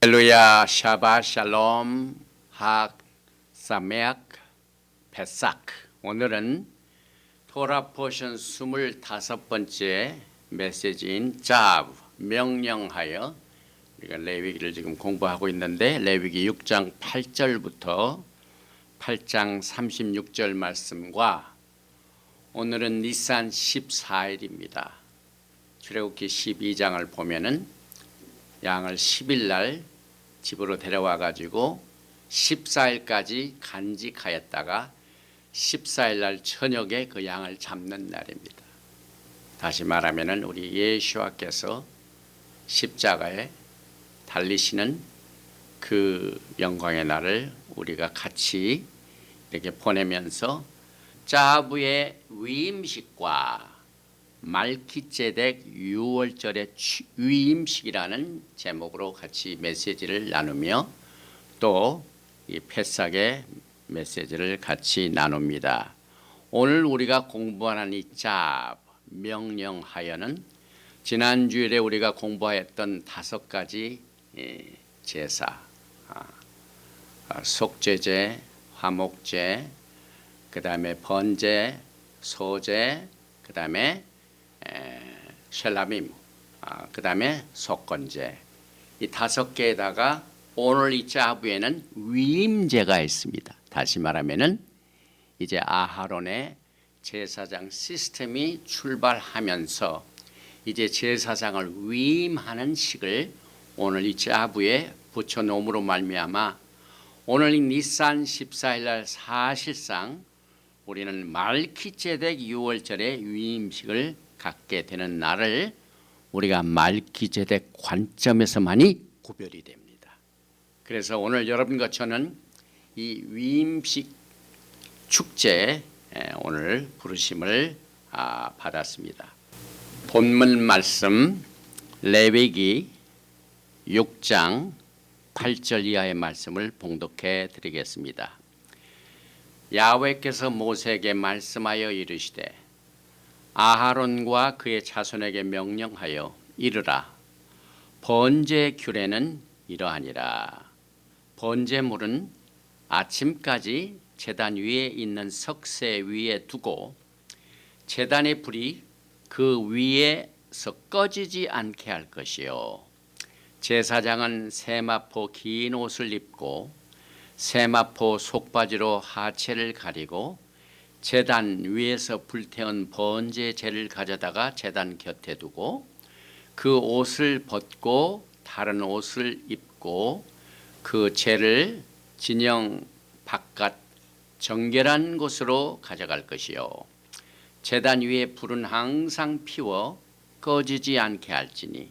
할렐루야, 샤바 샬롬, 학 사메악, 베삭. 오늘은 토라 포션 25번째 메시지인 자브, 명령하여. 우리가 레위기를 지금 공부하고 있는데 레위기 6장 8절부터 8장 36절 말씀과 오늘은 니산 14일입니다. 출애굽기 12장을 보면은 양을 10일 날 집으로 데려와 가지고 14일까지 간직하였다가 14일 날 저녁에 그 양을 잡는 날입니다. 다시 말하면은 우리 예수와께서 십자가에 달리시는 그 영광의 날을 우리가 같이 이렇게 보내면서 자부의 위임식과 말키ጼ덱 유월절의 위임식이라는 제목으로 같이 메시지를 나누며 또 이 패삭의 메시지를 같이 나눕니다. 오늘 우리가 공부하는 이 자 명령하여는 지난 주일에 우리가 공부했던 5가지 제사, 속죄제, 화목제, 그 다음에 번제, 소제, 그 다음에 셀라밈, 그 다음에 속건제, 이 5개에다가 오늘 이 자부에는 위임제가 있습니다. 다시 말하면은 이제 아하론의 제사장 시스템이 출발하면서 이제 제사장을 위임하는 식을 오늘 이 자부에 붙여놓음으로 말미암아 오늘 이 니산 14일 날 사실상 우리는 말키ጼ덱 6월절의 위임식을 갖게 되는 날을 우리가 말키ጼ덱 관점에서만이 구별이 됩니다. 그래서 오늘 여러분과 저는 이 위임식 축제에 오늘 부르심을 받았습니다. 본문 말씀 레위기 6장 8절 이하의 말씀을 봉독해 드리겠습니다. 야훼께서 모세에게 말씀하여 이르시되 아하론과 그의 자손에게 명령하여 이르라. 번제 규례는 이러하니라. 번제물은 아침까지 제단 위에 있는 석쇠 위에 두고 제단의 불이 그 위에서 꺼지지 않게 할 것이요. 제사장은 세마포 긴 옷을 입고 세마포 속바지로 하체를 가리고 제단 위에서 불태운 번제제를 가져다가 제단 곁에 두고 그 옷을 벗고 다른 옷을 입고 그 제를 진영 바깥 정결한 곳으로 가져갈 것이요. 제단 위에 불은 항상 피워 꺼지지 않게 할지니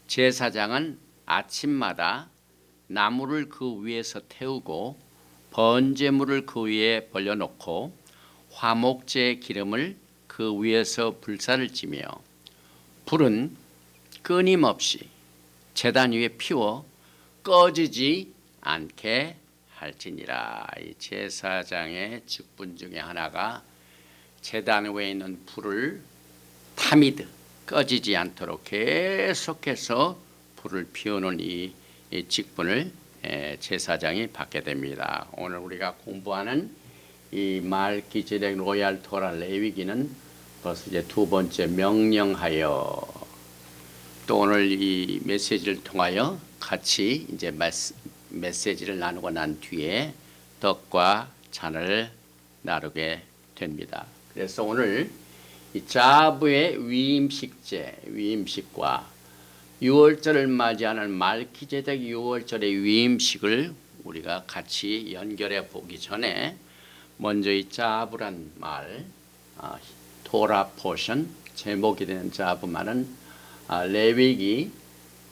제사장은 아침마다 나무를 그 위에서 태우고 번제물을 그 위에 벌려놓고 화목제 기름을 그 위에서 불사를 지며 불은 끊임없이 제단 위에 피워 꺼지지 않게 할지니라. 이 제사장의 직분 중에 하나가 제단 위에 있는 불을 타미드 꺼지지 않도록 계속해서 불을 피우는 이 직분을 제사장이 받게 됩니다. 오늘 우리가 공부하는 이 말키ጼ덱 로얄 토라 레위기는 벌써 이제 2번째 명령하여. 또 오늘 이 메시지를 통하여 같이 이제 메시지를 나누고 난 뒤에 떡과 잔을 나누게 됩니다. 그래서 오늘 이 자부의 위임식과 6월절을 맞이하는 말키ጼ덱 6월절의 위임식을 우리가 같이 연결해 보기 전에 먼저 이 자부란 말, 토라 포션 제목이 되는 자부 말은 레위기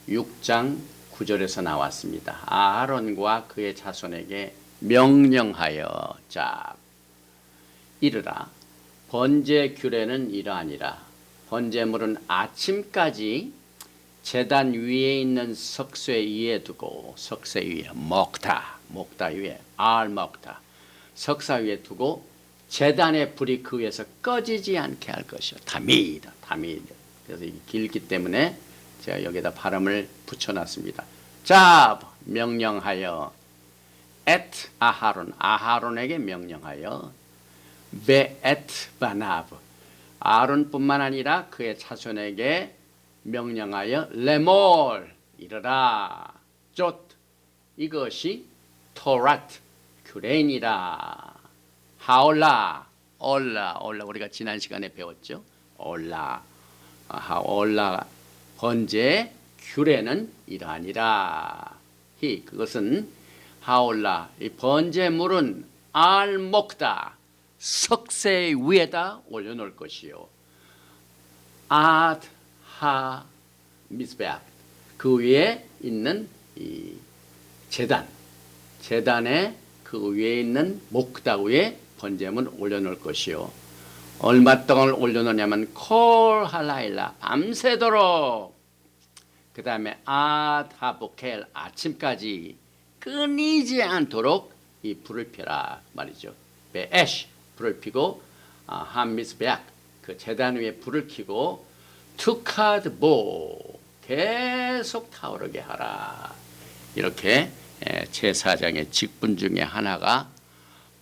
6장 9절에서 나왔습니다. 아하론과 그의 자손에게 명령하여 자 이르라. 번제 규례는 이러하니라. 번제물은 아침까지 제단 위에 있는 석쇠 위에 두고 석쇠 위에 목타 위에 알목타 석사 위에 두고 제단의 불이 그 위에서 꺼지지 않게 할 것이요. 타미드. 그래서 길기 때문에 제가 여기다 발음을 붙여놨습니다. 자, 명령하여 et 아하론에게 명령하여 베et 바나브 아론뿐만 아니라 그의 자손에게 명령하여 레몰 이르라 조 이것이 토라트 규례니라. 하올라 올라 우리가 지난 시간에 배웠죠. 올라 하올라 번제 규례는 이러하니라. 그것은 하올라 이 번제물은 알목다 석쇠 위에다 올려놓을 것이요. 아하 미스베악 그 위에 있는 이 재단에 그 위에 있는 목다 위에 번제물 올려놓을 것이요. 얼마 동안 올려놓냐면 콜 할라일라 밤새도록 그 다음에 아하보켈 아침까지 끊이지 않도록 이 불을 펴라 말이죠. 베에시 불을 피고 함미스베악 그 제단 위에 불을 켜고 투카드보 계속 타오르게 하라. 이렇게 제사장의 직분 중에 하나가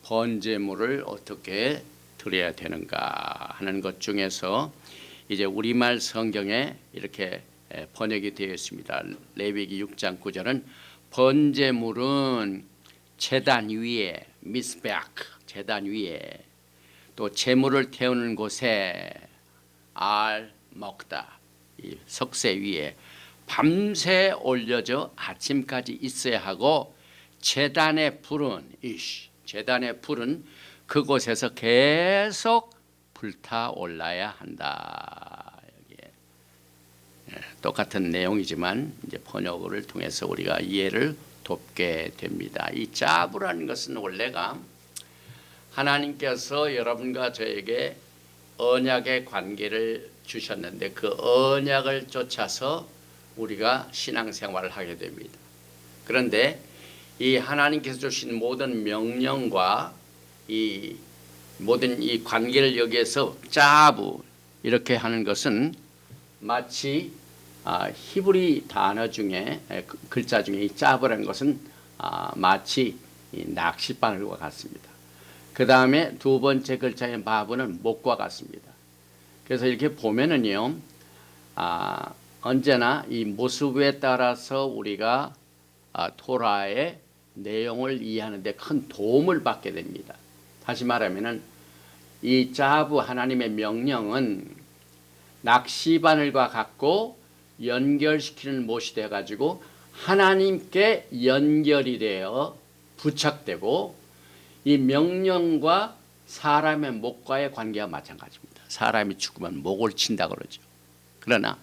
번제물을 어떻게 드려야 되는가 하는 것 중에서 이제 우리말 성경에 이렇게 번역이 되어 있습니다. 레위기 6장 9절은 번제물은 제단 위에 미스베악 제단 위에 또 제물을 태우는 곳에 알 먹다 이 석쇠 위에 밤새 올려져 아침까지 있어야 하고 제단의 불은 그곳에서 계속 불타올라야 한다. 여기에 똑같은 내용이지만 이제 번역을 통해서 우리가 이해를 돕게 됩니다. 이 짜부라는 것은 원래가 하나님께서 여러분과 저에게 언약의 관계를 주셨는데 그 언약을 쫓아서 우리가 신앙생활을 하게 됩니다. 그런데 이 하나님께서 주신 모든 명령과 이 모든 이 관계를 여기에서 짜부 이렇게 하는 것은 마치 히브리 단어 중에 글자 중에 이 짜부라는 것은 마치 이 낚싯바늘과 같습니다. 그 다음에 두 번째 글자의 바브는 목과 같습니다. 그래서 이렇게 보면은요, 언제나 이 모습에 따라서 우리가 토라의 내용을 이해하는 데 큰 도움을 받게 됩니다. 다시 말하면은 이 짜부 하나님의 명령은 낚시바늘과 같고 연결시키는 못이 되어 가지고 하나님께 연결이 되어 부착되고 이 명령과 사람의 목과의 관계와 마찬가지입니다. 사람이 죽으면 목을 친다 그러죠. 그러나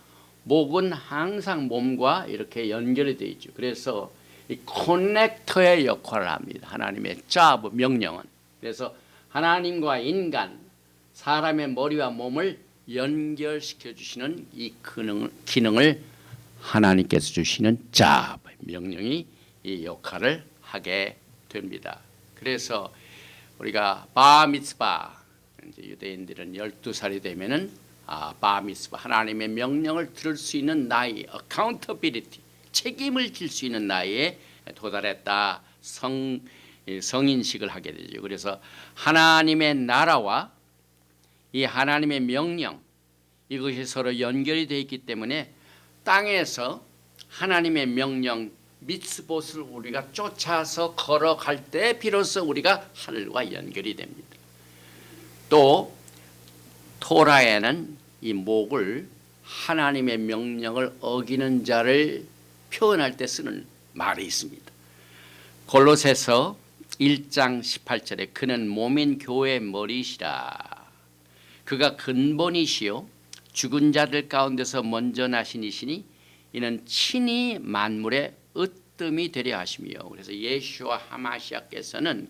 목은 항상 몸과 이렇게 연결이 되어 있죠. 그래서 이 커넥터의 역할을 합니다. 하나님의 짜부 명령은. 그래서 하나님과 인간, 사람의 머리와 몸을 연결시켜 주시는 이 기능을 하나님께서 주시는 짜부 명령이 이 역할을 하게 됩니다. 그래서 우리가 바미츠바 이제 유대인들은 12살이 되면은 바미츠바 하나님의 명령을 들을 수 있는 나이 accountability 책임을 질 수 있는 나이에 도달했다 성인식을 하게 되죠. 그래서 하나님의 나라와 이 하나님의 명령 이것이 서로 연결이 되어 있기 때문에 땅에서 하나님의 명령 미츠봇을 우리가 쫓아서 걸어갈 때 비로소 우리가 하늘과 연결이 됩니다. 또 토라에는 이 목을 하나님의 명령을 어기는 자를 표현할 때 쓰는 말이 있습니다. 골로새서 1장 18절에 그는 몸인 교회의 머리시라. 그가 근본이시요 죽은 자들 가운데서 먼저 나신 이시니 이는 친히 만물의 으뜸이 되려 하시며 그래서 예수와 하마시아께서는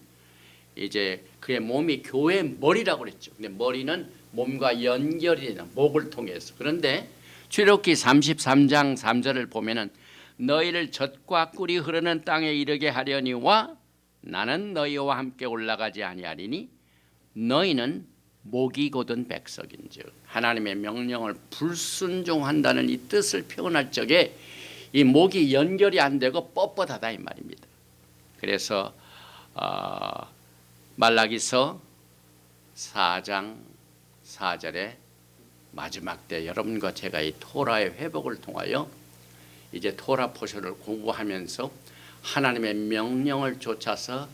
이제 그의 몸이 교회의 머리라고 그랬죠. 근데 머리는 몸과 연결이 되는 목을 통해서. 그런데 출애굽기 33장 3절을 보면은 너희를 젖과 꿀이 흐르는 땅에 이르게 하려니와 나는 너희와 함께 올라가지 아니하리니 너희는 목이 곧은 백석인즉 하나님의 명령을 불순종한다는 이 뜻을 표현할 적에 이 목이 연결이 안 되고 뻣뻣하다 이 말입니다. 그래서 말라기서 4장 4절에 마지막 때 여러분과 제가 이 토라의 회복을 통하여 이제 토라 포션을 공부하면서 하나님의 명령을 쫓아서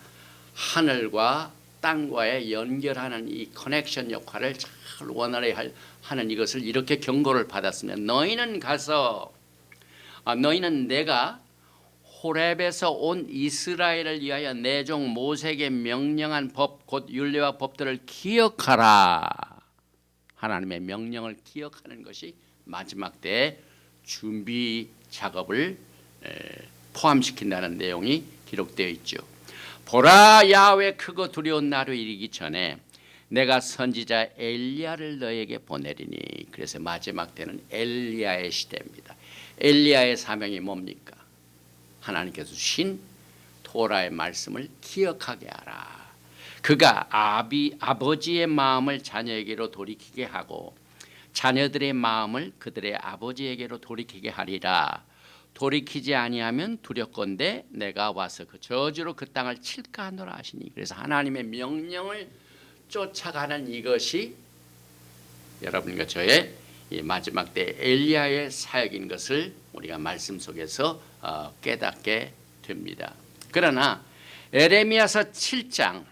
하늘과 땅과의 연결하는 이 커넥션 역할을 잘 원활히 하는 이것을 이렇게 경고를 받았으면 너희는 가서 너희는 내가 호렙에서 온 이스라엘을 위하여 내 종 모세에게 명령한 법 곧 율례와 법들을 기억하라. 하나님의 명령을 기억하는 것이 마지막 때의 준비 작업을 포함시킨다는 내용이 기록되어 있죠. 보라, 야훼 크고 두려운 날이 이르기 전에 내가 선지자 엘리야를 너에게 보내리니. 그래서 마지막 때는 엘리야의 시대입니다. 엘리야의 사명이 뭡니까? 하나님께서 주신 토라의 말씀을 기억하게 하라. 그가 아버지의 마음을 자녀에게로 돌이키게 하고 자녀들의 마음을 그들의 아버지에게로 돌이키게 하리라. 돌이키지 아니하면 두렵건대 내가 와서 그 저주로 그 땅을 칠까 하노라 하시니. 그래서 하나님의 명령을 쫓아가는 이것이 여러분과 저의 이 마지막 때 엘리야의 사역인 것을 우리가 말씀 속에서 깨닫게 됩니다. 그러나 에레미야서 7장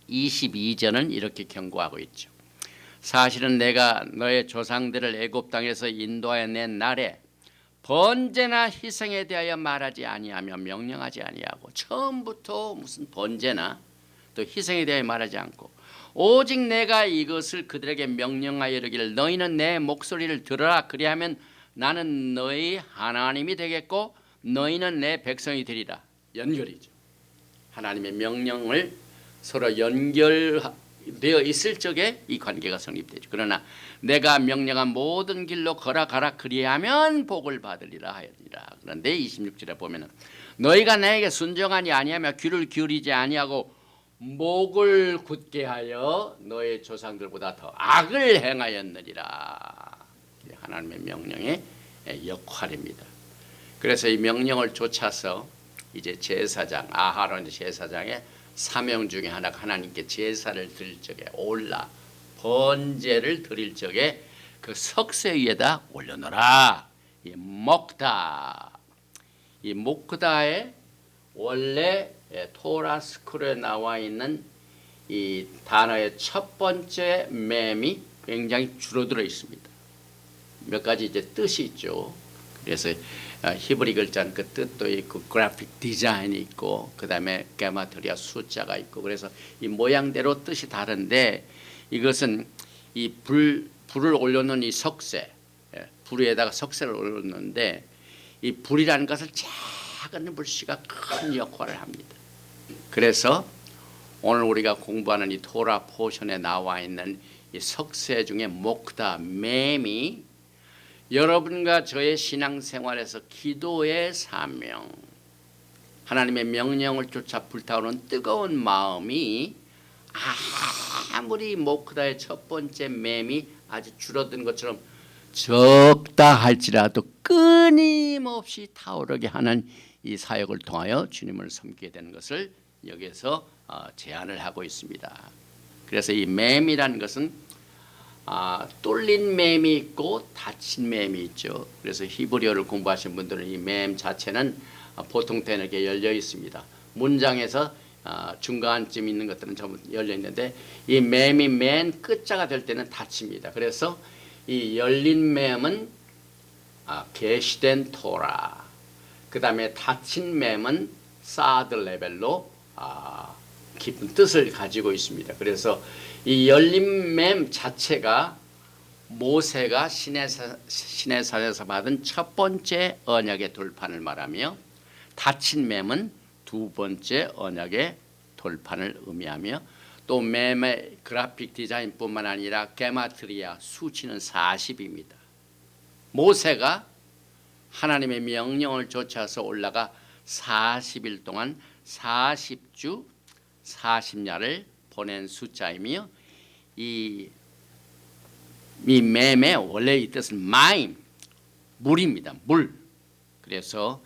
22절은 이렇게 경고하고 있죠. 사실은 내가 너의 조상들을 애굽 땅에서 인도하여 낸 날에 번제나 희생에 대하여 말하지 아니하며 명령하지 아니하고, 처음부터 무슨 번제나 또 희생에 대하여 말하지 않고 오직 내가 이것을 그들에게 명령하여 이르기를 너희는 내 목소리를 들으라. 그리하면 나는 너희 하나님이 되겠고 너희는 내 백성이 되리라. 연결이죠. 하나님의 명령을 서로 연결되어 있을 적에 이 관계가 성립되죠. 그러나 내가 명령한 모든 길로 걸어가라. 그리하면 복을 받으리라 하였니라. 그런데 26절에 보면은 너희가 나에게 순종하니 아니하며 귀를 기울이지 아니하고 목을 굳게 하여 너의 조상들보다 더 악을 행하였느니라. 하나님의 명령의 역할입니다. 그래서 이 명령을 쫓아서 이제 제사장 아하론 제사장의 사명 중에 하나가 하나님께 제사를 드릴 적에 올라 번제를 드릴 적에 그 석쇠 위에다 올려놓으라. 이 목다. 이 목다에 원래 토라 스크롤에 나와 있는 이 단어의 첫 번째 맴이 굉장히 줄어들어 있습니다. 몇 가지 이제 뜻이 있죠. 그래서 히브리 글자는 그 뜻도 있고 그래픽 디자인이 있고 그다음에 게마트리아 숫자가 있고, 그래서 이 모양대로 뜻이 다른데 이것은 이 불을 올려놓은 이 석쇠, 불 위에다가 석쇠를 올려놓는데 이 불이라는 것을 작은 불씨가 큰 역할을 합니다. 그래서 오늘 우리가 공부하는 이 토라 포션에 나와 있는 이 석쇠 중에 목다 맴이 여러분과 저의 신앙생활에서 기도의 사명, 하나님의 명령을 쫓아 불타오르는 뜨거운 마음이 아무리 목다의 첫 번째 맴이 아주 줄어든 것처럼 적다 할지라도 끊임없이 타오르게 하는 이 사역을 통하여 주님을 섬기게 되는 것을 여기에서 제안을 하고 있습니다. 그래서 이 맴이라는 것은 뚫린 맴이 있고 닫힌 맴이 있죠. 그래서 히브리어를 공부하신 분들은 이 맴 자체는 보통 때는 이렇게 열려 있습니다. 문장에서 중간쯤 있는 것들은 전부 열려 있는데 이 맴이 맨 끝자가 될 때는 닫힙니다. 그래서 이 열린 맴은 계시된 토라, 그 다음에 닫힌 맴은 사드 레벨로 깊은 뜻을 가지고 있습니다. 그래서 이 열린 맴 자체가 모세가 시내산에서 받은 첫 번째 언약의 돌판을 말하며, 닫힌 맴은 두 번째 언약의 돌판을 의미하며, 또 맴의 그래픽 디자인뿐만 아니라 게마트리아 수치는 40입니다. 모세가 하나님의 명령을 쫓아서 올라가 40일 동안 40주 40야를 보낸 숫자이며, 이 맴의 원래 이 뜻은 마임, 물입니다. 물. 그래서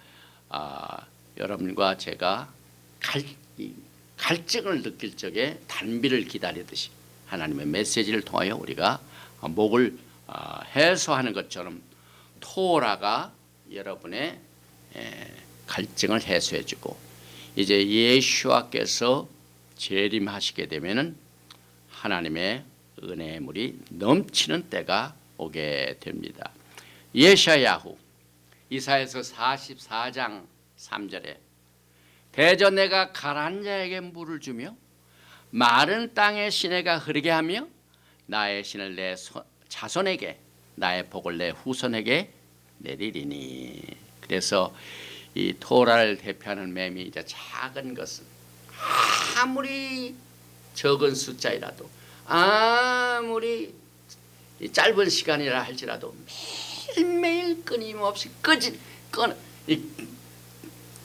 여러분과 제가 갈증을 느낄 적에 단비를 기다리듯이 하나님의 메시지를 통하여 우리가 목을 해소하는 것처럼 토라가 여러분의 갈증을 해소해주고, 이제 예수와께서 재림하시게 되면은 하나님의 은혜의 물이 넘치는 때가 오게 됩니다. 예샤야후 이사야서 44장 3절에 대저 내가 가라앉은 자에게 물을 주며 마른 땅에 시내가 흐르게 하며 나의 신을 내 자손에게 나의 복을 내 후손에게 내리리니. 그래서 이 토라를 대표하는 맴이 이제 작은 것은 아무리 적은 숫자이라도 아무리 짧은 시간이라 할지라도 매일매일 끊임없이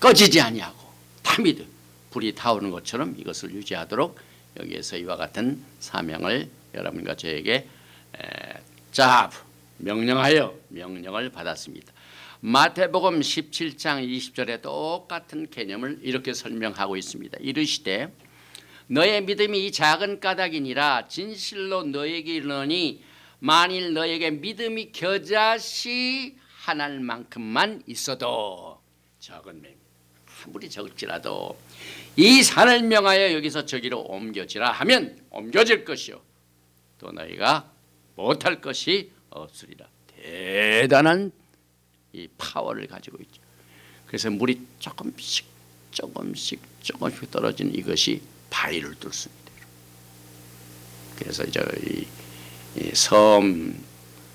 꺼지지 아니하고 타미드 불이 타오르는 것처럼 이것을 유지하도록 여기에서 이와 같은 사명을 여러분과 저에게 명령하여 명령을 받았습니다. 마태복음 17장 20절에 똑같은 개념을 이렇게 설명하고 있습니다. 이르시되 너의 믿음이 작은 까닭이니라 진실로 너에게 이르노니 만일 너에게 믿음이 겨자씨 한 알만큼만 있어도, 적은 맹 아무리 적을지라도 이 산을 명하여 여기서 저기로 옮겨지라 하면 옮겨질 것이요 또 너희가 못할 것이 없으리라. 대단한 이 파워를 가지고 있죠. 그래서 물이 조금씩 떨어지는 이것이 바위를 뚫습니다. 그래서 이 섬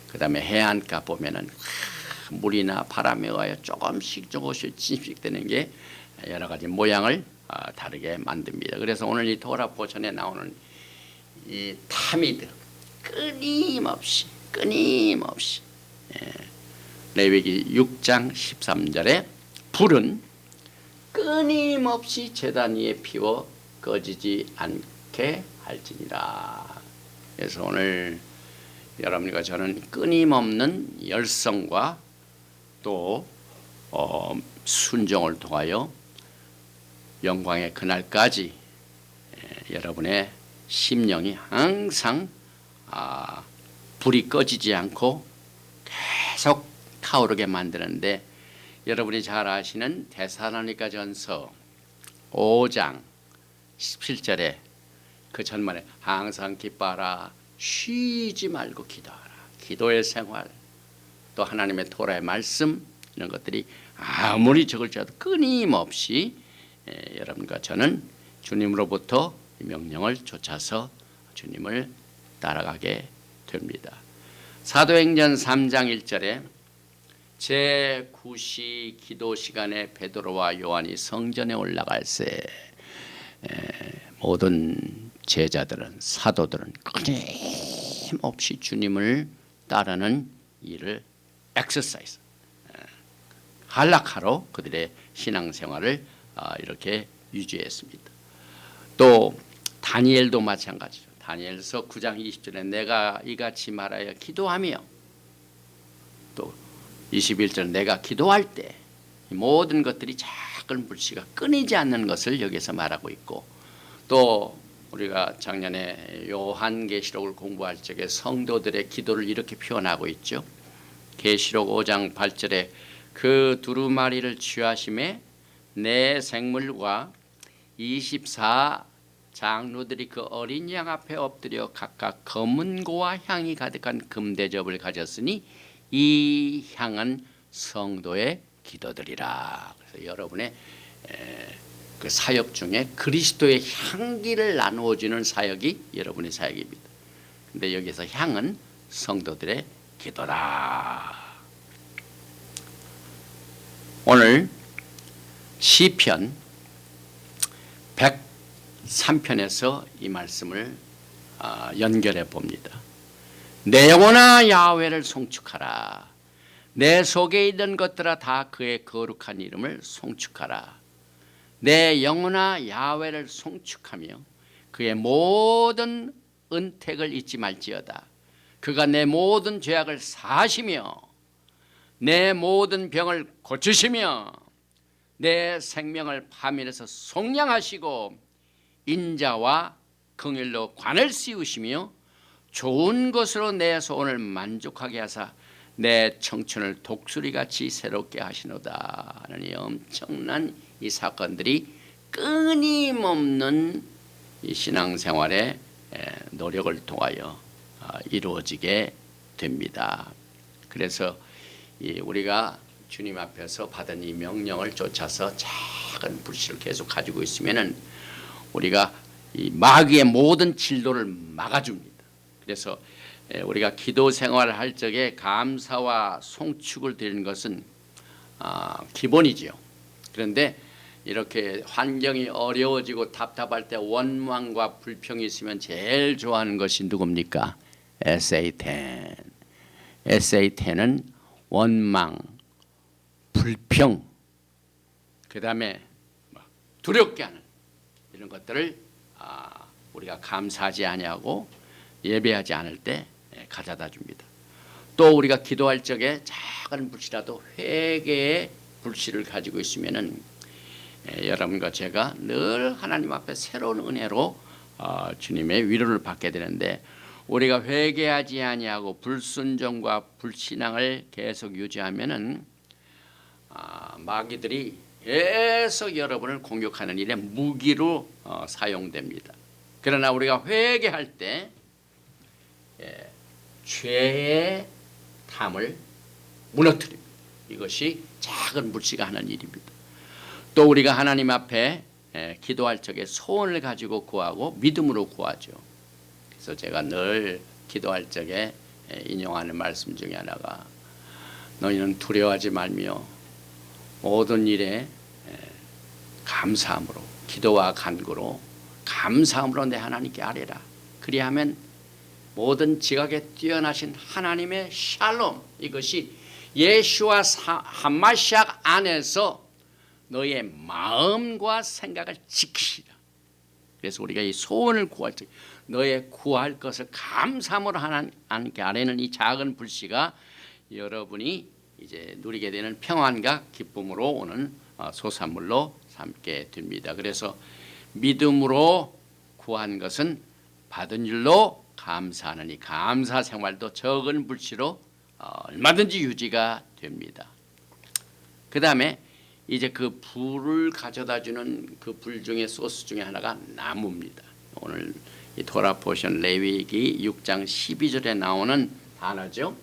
그다음에 해안가 보면은 물이나 바람에 의하여 조금씩 침식되는 게 여러 가지 모양을 다르게 만듭니다. 그래서 오늘 이 토라 포천에 나오는 이 타미드 끊임없이 레위기 6장 13절에 불은 끊임없이 제단 위에 피워 꺼지지 않게 할지니라. 그래서 오늘 여러분과 저는 끊임없는 열성과 또 순종을 통하여 영광의 그날까지 여러분의 심령이 항상 불이 꺼지지 않고 계속 타오르게 만드는데, 여러분이 잘 아시는 데살로니가전서 5장 17절에 그 전말에 항상 기뻐하라 쉬지 말고 기도하라, 기도의 생활, 또 하나님의 토라의 말씀, 이런 것들이 아무리 적을지라도 끊임없이 여러분과 저는 주님으로부터 명령을 좇아서 주님을 따라가게 됩니다. 사도행전 3장 1절에 제9시 기도 시간에 베드로와 요한이 성전에 올라갈새 모든 제자들은 사도들은 끊임없이 주님을 따르는 일을 엑서사이즈 한락하러 그들의 신앙생활을 이렇게 유지했습니다. 또 다니엘도 마찬가지죠. 다니엘서 9장 20절에 내가 이같이 말하여 기도하며, 또 21절 내가 기도할 때 모든 것들이 작은 불씨가 끊이지 않는 것을 여기서 말하고 있고, 또 우리가 작년에 요한계시록을 공부할 적에 성도들의 기도를 이렇게 표현하고 있죠. 계시록 5장 8절에 그 두루마리를 취하심에 내 생물과 24 장로들이 그 어린 양 앞에 엎드려 각각 검은고와 향이 가득한 금대접을 가졌으니 이 향은 성도의 기도들이라. 그래서 여러분의 그 사역 중에 그리스도의 향기를 나누어 주는 사역이 여러분의 사역입니다. 근데 여기서 향은 성도들의 기도라. 오늘 시편 103편에서 이 말씀을 연결해 봅니다. 내 영혼아 야훼를 송축하라. 내 속에 있는 것들아 다 그의 거룩한 이름을 송축하라. 내 영혼아 야훼를 송축하며 그의 모든 은택을 잊지 말지어다. 그가 내 모든 죄악을 사하시며 내 모든 병을 고치시며 내 생명을 파멸해서 속량하시고 인자와 긍휼로 관을 씌우시며 좋은 것으로 내 소원을 만족하게 하사 내 청춘을 독수리같이 새롭게 하시노다 하는 이 엄청난 이 사건들이 끊임없는 이 신앙생활의 노력을 통하여 이루어지게 됩니다. 그래서 우리가 주님 앞에서 받은 이 명령을 쫓아서 작은 불씨를 계속 가지고 있으면은 우리가 이 마귀의 모든 진도를 막아줍니다. 그래서 우리가 기도 생활을 할 적에 감사와 송축을 드리는 것은 기본이지요. 그런데 이렇게 환경이 어려워지고 답답할 때 원망과 불평이 있으면 제일 좋아하는 것이 누굽니까? SA10. SA10은 원망, 불평, 그 다음에 두렵게 하는 이런 것들을 우리가 감사하지 아니하고 예배하지 않을 때 가져다 줍니다. 또 우리가 기도할 적에 작은 불씨라도 회개의 불씨를 가지고 있으면은 여러분과 제가 늘 하나님 앞에 새로운 은혜로 주님의 위로를 받게 되는데, 우리가 회개하지 아니하고 불순종과 불신앙을 계속 유지하면은 마귀들이 계속 여러분을 공격하는 일에 무기로 사용됩니다. 그러나 우리가 회개할 때 죄의 담을 무너뜨립니다. 이것이 작은 불씨가 하는 일입니다. 또 우리가 하나님 앞에 기도할 적에 소원을 가지고 구하고 믿음으로 구하죠. 그래서 제가 늘 기도할 적에 인용하는 말씀 중에 하나가, 너희는 두려워하지 말며 모든 일에 감사함으로, 기도와 간구로 감사함으로 내 하나님께 아뢰라. 그리하면 모든 지각에 뛰어나신 하나님의 샬롬, 이것이 예수와 하마시아 안에서 너의 마음과 생각을 지키시라. 그래서 우리가 이 소원을 구할 때 너의 구할 것을 감사함으로 하나님께 아뢰는 이 작은 불씨가 여러분이 이제 누리게 되는 평안과 기쁨으로 오는 소산물로 삼게 됩니다. 그래서 믿음으로 구한 것은 받은 일로 감사하는 이 감사 생활도 적은 불씨로 얼마든지 유지가 됩니다. 그 다음에 이제 그 불을 가져다 주는 그 불 중에 소스 중에 하나가 나무입니다. 오늘 이 돌아보신 레위기 6장 12절에 나오는 단어죠.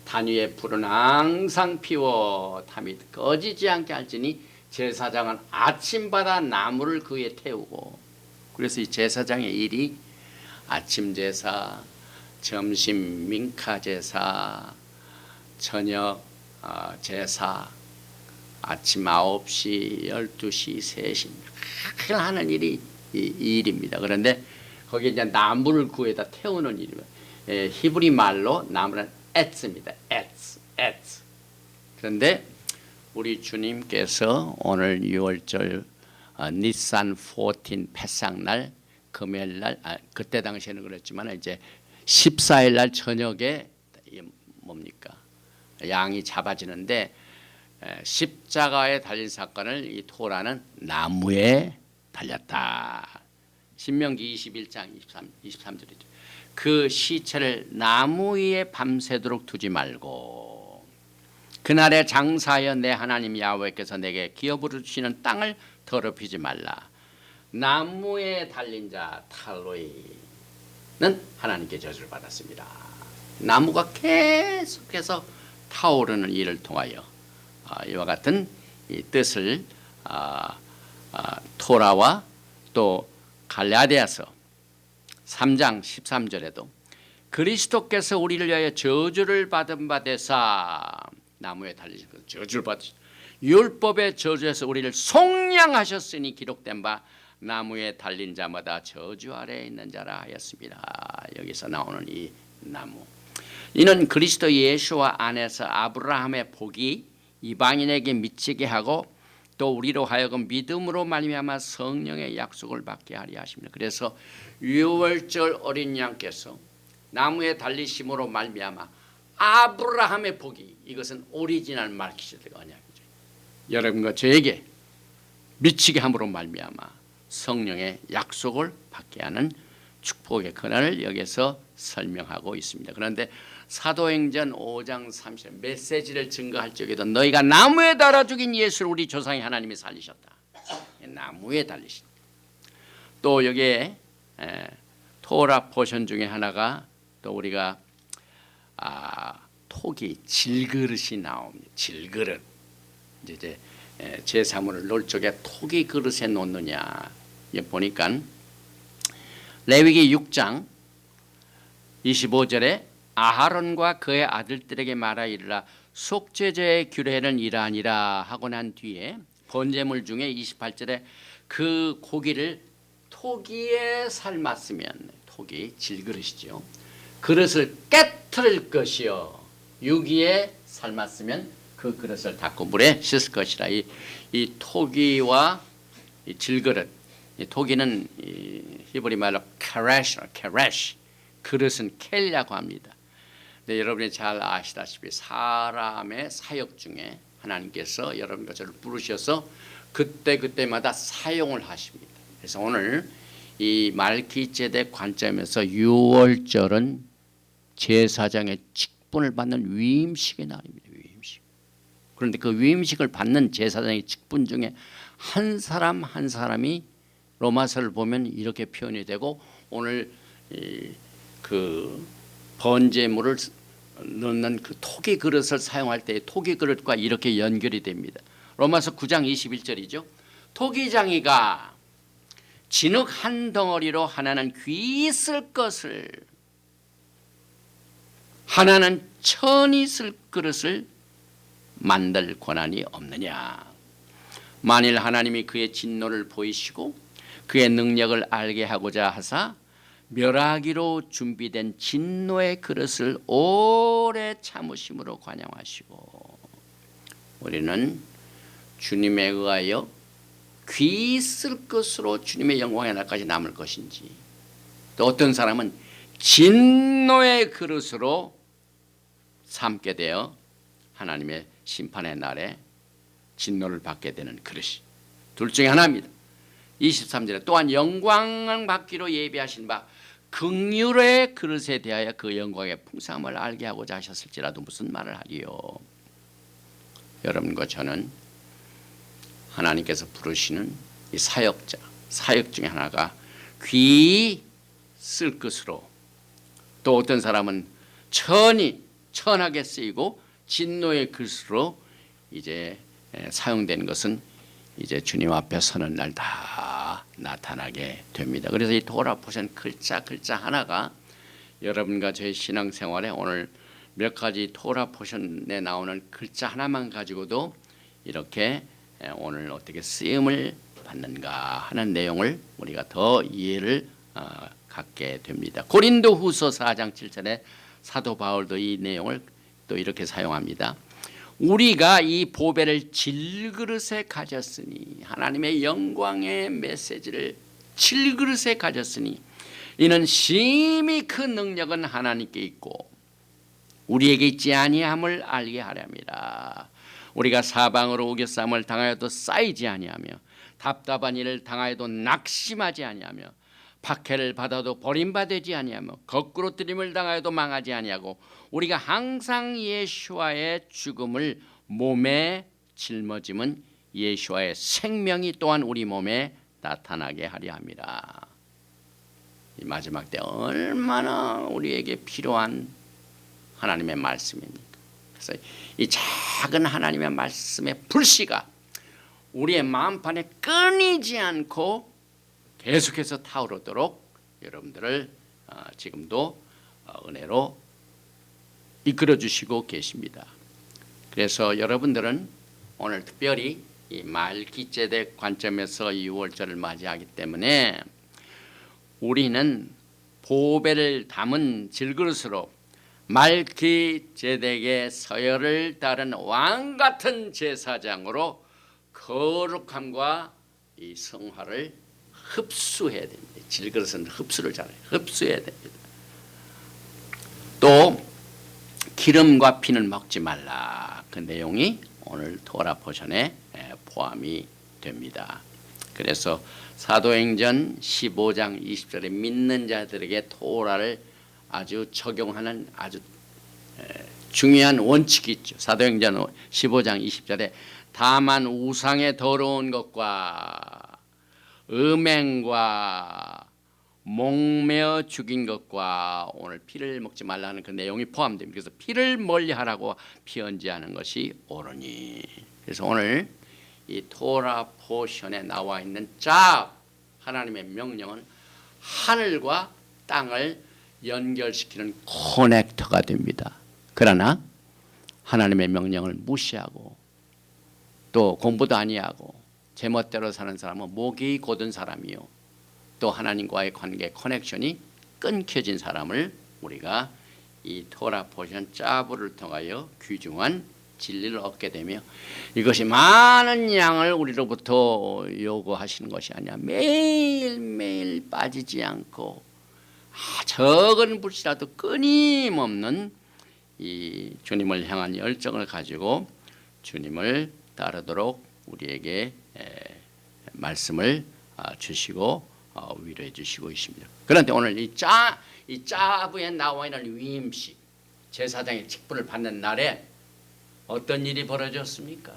단 위에 불은 항상 피워 탐이 꺼지지 않게 할지니 제사장은 아침마다 나무를 그 위에 태우고, 그래서 이 제사장의 일이 아침 제사, 점심 민카 제사, 저녁 제사, 아침 9시, 12시, 3시 늘 하는 일이 이 일입니다. 그런데 거기에 이제 나무를 그 위에다 태우는 일입니다. 히브리 말로 나무는 에츠입니다. 에츠. 그런데 우리 주님께서 오늘 6월절 니산 14 패상날 금요일날, 그때 당시에는 그랬지만 이제 14일날 저녁에 뭡니까? 양이 잡아지는데 십자가에 달린 사건을 이 토라는 나무에 달렸다. 신명기 21장 23절이죠. 그 시체를 나무 위에 밤새도록 두지 말고 그날에 장사하여 내 하나님 야훼께서 내게 기업으로 주시는 땅을 더럽히지 말라. 나무에 달린 자 탈로이는 하나님께 저주를 받았습니다. 나무가 계속해서 타오르는 일을 통하여 이와 같은 이 뜻을 토라와 또 갈라디아서 3장 13절에도 그리스도께서 우리를 위하여 저주를 받은 바 되사, 나무에 달리신 것 저주를 받으신 율법의 저주에서 우리를 속량하셨으니 기록된 바 나무에 달린 자마다 저주 아래에 있는 자라 하였습니다. 여기서 나오는 이 나무, 이는 그리스도 예수와 안에서 아브라함의 복이 이방인에게 미치게 하고 또 우리로 하여금 믿음으로 말미암아 성령의 약속을 받게 하려 하십니다. 그래서 유월절 어린 양께서 나무에 달리심으로 말미암아 아브라함의 복이, 이것은 오리지널 말기세덱 언약이죠. 여러분과 저에게 미치게 함으로 말미암아 성령의 약속을 받게 하는 축복의 권한을 여기서 설명하고 있습니다. 그런데 사도행전 5장 30절 메시지를 증거할 적에도 너희가 나무에 달아 죽인 예수를 우리 조상의 하나님이 살리셨다. 나무에 달리신. 또 여기에 토라 포션 중에 하나가 또 우리가 토기 질그릇이 나옵니다. 질그릇. 이제 제사물을 놓을 적에 토기 그릇에 놓느냐. 보니까 레위기 6장 25절에 아하론과 그의 아들들에게 말하 이르라 속죄제의 규례는 이러하니라 하고 난 뒤에 번제물 중에 28절에 그 고기를 토기에 삶았으면, 토기 질그릇이죠. 그릇을 깨트릴 것이요 유기에 삶았으면 그 그릇을 닦고 물에 씻을 것이라. 이 토기와 이 질그릇, 이 토기는 히브리 말로 케레시, 그릇은 켈이라고 합니다. 근데 여러분이 잘 아시다시피 사람의 사역 중에 하나님께서 여러분 것을 부르셔서 그때마다 사용을 하십니다. 그래서 오늘 이 말기제덱 관점에서 유월절은 제사장의 직분을 받는 위임식의 날입니다. 위임식. 그런데 그 위임식을 받는 제사장의 직분 중에 한 사람 한 사람이 로마서를 보면 이렇게 표현이 되고 오늘 그 번제물을 넣는 그 토기 그릇을 사용할 때 토기 그릇과 이렇게 연결이 됩니다. 로마서 9장 21절이죠. 토기장이가 진흙 한 덩어리로 하나는 귀 쓸 것을 하나는 천이 쓸 그릇을 만들 권한이 없느냐. 만일 하나님이 그의 진노를 보이시고 그의 능력을 알게 하고자 하사 멸하기로 준비된 진노의 그릇을 오래 참으심으로 관용하시고 우리는 주님에 의하여 귀 쓸 것으로 주님의 영광의 날까지 남을 것인지, 또 어떤 사람은 진노의 그릇으로 삼게 되어 하나님의 심판의 날에 진노를 받게 되는 그릇이 둘 중에 하나입니다. 23절에 또한 영광을 받기로 예비하신 바 긍휼의 그릇에 대하여 그 영광의 풍성함을 알게 하고자 하셨을지라도 무슨 말을 하리요. 여러분과 저는 하나님께서 부르시는 이 사역자, 사역 중에 하나가 귀 쓸 것으로, 또 어떤 사람은 천하게 쓰이고 진노의 그릇으로 이제 사용된 것은 이제 주님 앞에 서는 날 다 나타나게 됩니다. 그래서 이 토라 포션 글자 하나가 여러분과 저의 신앙생활에 오늘 몇 가지 토라 포션에 나오는 글자 하나만 가지고도 이렇게 오늘 어떻게 쓰임을 받는가 하는 내용을 우리가 더 이해를 갖게 됩니다. 고린도후서 4장 7절에 사도 바울도 이 내용을 또 이렇게 사용합니다. 우리가 이 보배를 질그릇에 가졌으니, 하나님의 영광의 메시지를 질그릇에 가졌으니 이는 심히 큰 능력은 하나님께 있고 우리에게 있지 아니함을 알게 하렵니다. 우리가 사방으로 우겨쌈을 당하여도 쌓이지 아니하며 답답한 일을 당하여도 낙심하지 아니하며 박해를 받아도 버림받지 아니하며 거꾸로 들임을 당하여도 망하지 아니하고 우리가 항상 예수와의 죽음을 몸에 짊어짐은 예수와의 생명이 또한 우리 몸에 나타나게 하려 함이라. 이 마지막 때 얼마나 우리에게 필요한 하나님의 말씀입니까? 그래서 이 작은 하나님의 말씀의 불씨가 우리의 마음판에 끊이지 않고 계속해서 타오르도록 여러분들을 지금도 은혜로 이끌어 주시고 계십니다. 그래서 여러분들은 오늘 특별히 이 말기제덱 관점에서 6월절을 맞이하기 때문에 우리는 보배를 담은 질그릇으로 말기제덱의 서열을 따른 왕 같은 제사장으로 거룩함과 이 성화를 흡수해야 됩니다. 질그릇은 흡수를 잘해요. 흡수해야 됩니다. 또 기름과 피는 먹지 말라. 그 내용이 오늘 토라 포션에 포함이 됩니다. 그래서 사도행전 15장 20절에 믿는 자들에게 토라를 아주 적용하는 아주 중요한 원칙이 있죠. 사도행전 15장 20절에 다만 우상의 더러운 것과 음행과 목매어 죽인 것과 오늘 피를 먹지 말라는 그 내용이 포함됩니다. 그래서 피를 멀리하라고 피언지하는 것이 옳으니. 그래서 오늘 이 토라 포션에 나와 있는 짜 하나님의 명령은 하늘과 땅을 연결시키는 커넥터가 됩니다. 그러나 하나님의 명령을 무시하고 또 공부도 아니하고 제멋대로 사는 사람은 목이 곧은 사람이요, 또 하나님과의 관계 커넥션이 끊겨진 사람을 우리가 이 토라 포션 짜부를 통하여 귀중한 진리를 얻게 되며, 이것이 많은 양을 우리로부터 요구하시는 것이 아니라 매일매일 빠지지 않고 적은 불씨라도 끊임없는 이 주님을 향한 열정을 가지고 주님을 따르도록 우리에게 말씀을 주시고 위로해 주시고 있습니다. 그런데 오늘 이 짜부에 나와 있는 위임식, 제사장의 직분을 받는 날에 어떤 일이 벌어졌습니까?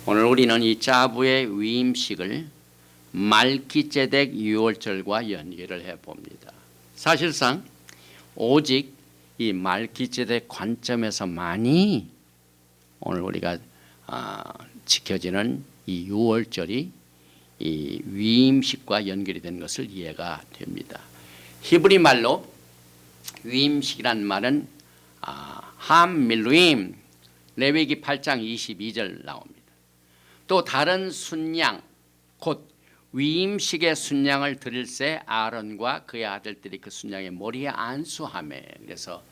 오늘 우리는 이 짜부의 위임식을 말기ጼ덱 유월절과 연결을 해봅니다. 사실상 오직 이 말기ጼ덱 관점에서만이 오늘 우리가 지켜지는 이 유월절이 이 위임식과 연결이 된 것을 이해가 됩니다. 히브리 말로 위임식이란 말은 함밀루임, 레위기 8장 22절 나옵니다. 또 다른 순양, 곧 위임식의 순양을 드릴새 아론과 그의 아들들이 그 순양의 머리에 안수하며, 그래서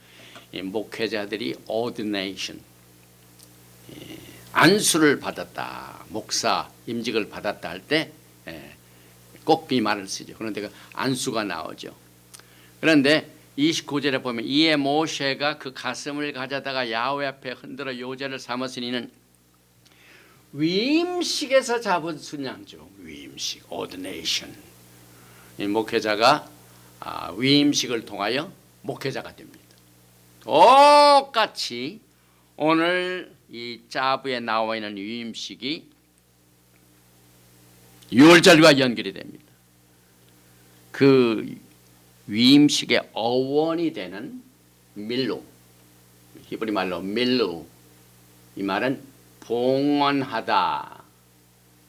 목회자들이 ordination, 안수를 받았다, 목사 임직을 받았다 할 때 꼭 이 말을 쓰죠. 그런데 그 안수가 나오죠. 그런데 29절에 보면 이에 모세가 그 가슴을 가져다가 야훼 앞에 흔들어 요제를 삼았으니는 위임식에서 잡은 순양죠. 위임식, ordination. 이 목회자가 위임식을 통하여 목회자가 됩니다. 똑같이 오늘 이 짜부에 나와 있는 위임식이 유월절과 연결이 됩니다. 그 위임식의 어원이 되는 밀루, 히브리 말로 밀루, 이 말은 봉헌하다,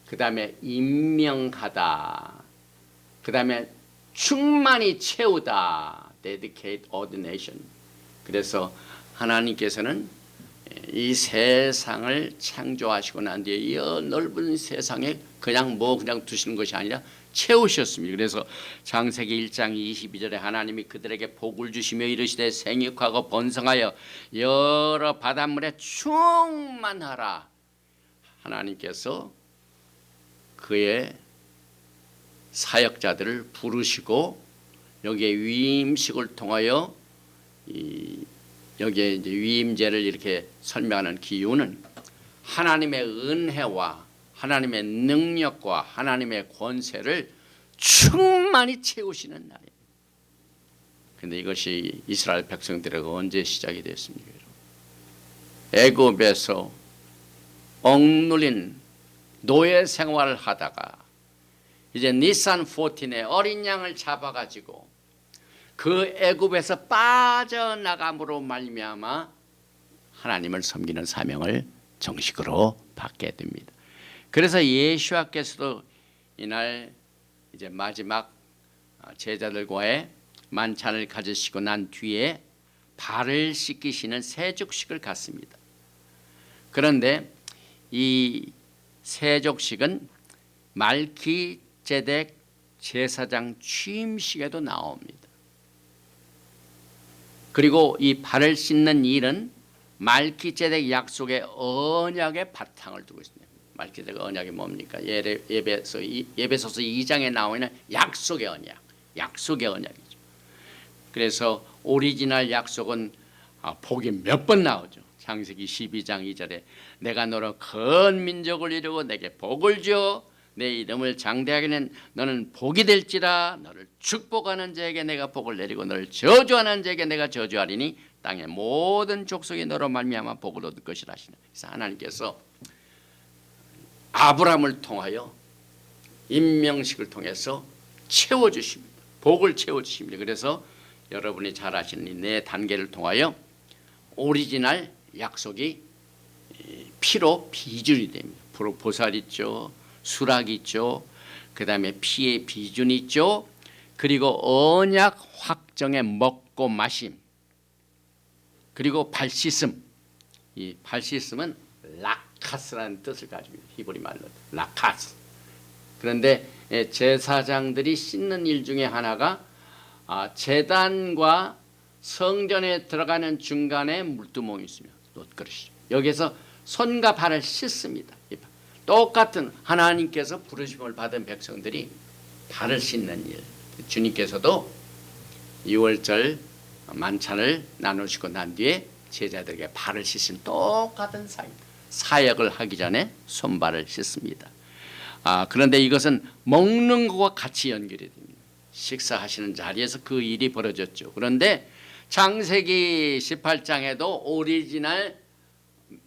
그 다음에 임명하다, 그 다음에 충만히 채우다, dedicate, ordination. 그래서 하나님께서는 이 세상을 창조하시고 난 뒤에 이 넓은 세상에 그냥 두시는 것이 아니라 채우셨습니다. 그래서 창세기 1장 22절에 하나님이 그들에게 복을 주시며 이르시되 생육하고 번성하여 여러 바닷물에 충만하라. 하나님께서 그의 사역자들을 부르시고 여기에 위임식을 통하여 여기에 이제 위임제를 이렇게 설명하는 기준은 하나님의 은혜와 하나님의 능력과 하나님의 권세를 충만히 채우시는 날이에요. 그런데 이것이 이스라엘 백성들에게 언제 시작이 됐습니까? 애굽에서 억눌린 노예 생활을 하다가 이제 니산 14에 어린 양을 잡아가지고 그 애굽에서 빠져나감으로 말미암아 하나님을 섬기는 사명을 정식으로 받게 됩니다. 그래서 예수와께서도 이날 이제 마지막 제자들과의 만찬을 가지시고 난 뒤에 발을 씻기시는 세족식을 갖습니다. 그런데 이 세족식은 말기ጼ덱 제사장 취임식에도 나옵니다. 그리고 이 발을 씻는 일은 말기ጼ덱 약속의 언약의 바탕을 두고 있습니다. 말기ጼ덱 언약이 뭡니까? 예배소서 2장에 나오는 약속의 언약, 약속의 언약이죠. 그래서 오리지널 약속은 복이 몇 번 나오죠. 창세기 12장 2절에 내가 너로 큰 민족을 이루고 내게 복을 주어 내 이름을 장대하게는 너는 복이 될지라. 너를 축복하는 자에게 내가 복을 내리고 너를 저주하는 자에게 내가 저주하리니 땅의 모든 족속이 너로 말미암아 복을 얻을 것이라 하시네. 그래서 하나님께서 아브라함을 통하여 임명식을 통해서 채워주십니다. 복을 채워주십니다. 그래서 여러분이 잘 아시는 이 네 단계를 통하여 오리지널 약속이 피로 비준이 됩니다. 보살 있죠, 수락 있죠, 그 다음에 피의 비준 있죠, 그리고 언약 확정의 먹고 마심, 그리고 발시슴. 이 발시슴은 라카스라는 뜻을 가지고 있습니다. 히브리 말로 라카스. 그런데 제사장들이 씻는 일 중에 하나가 제단과 성전에 들어가는 중간에 물두멍이 있습니다. 놋그릇이. 여기서 손과 발을 씻습니다. 똑같은 하나님께서 부르심을 받은 백성들이 발을 씻는 일. 주님께서도 6월절 만찬을 나누시고 난 뒤에 제자들에게 발을 씻은 똑같은 사역을 하기 전에 손발을 씻습니다. 그런데 이것은 먹는 것과 같이 연결이 됩니다. 식사하시는 자리에서 그 일이 벌어졌죠. 그런데 창세기 18장에도 오리지널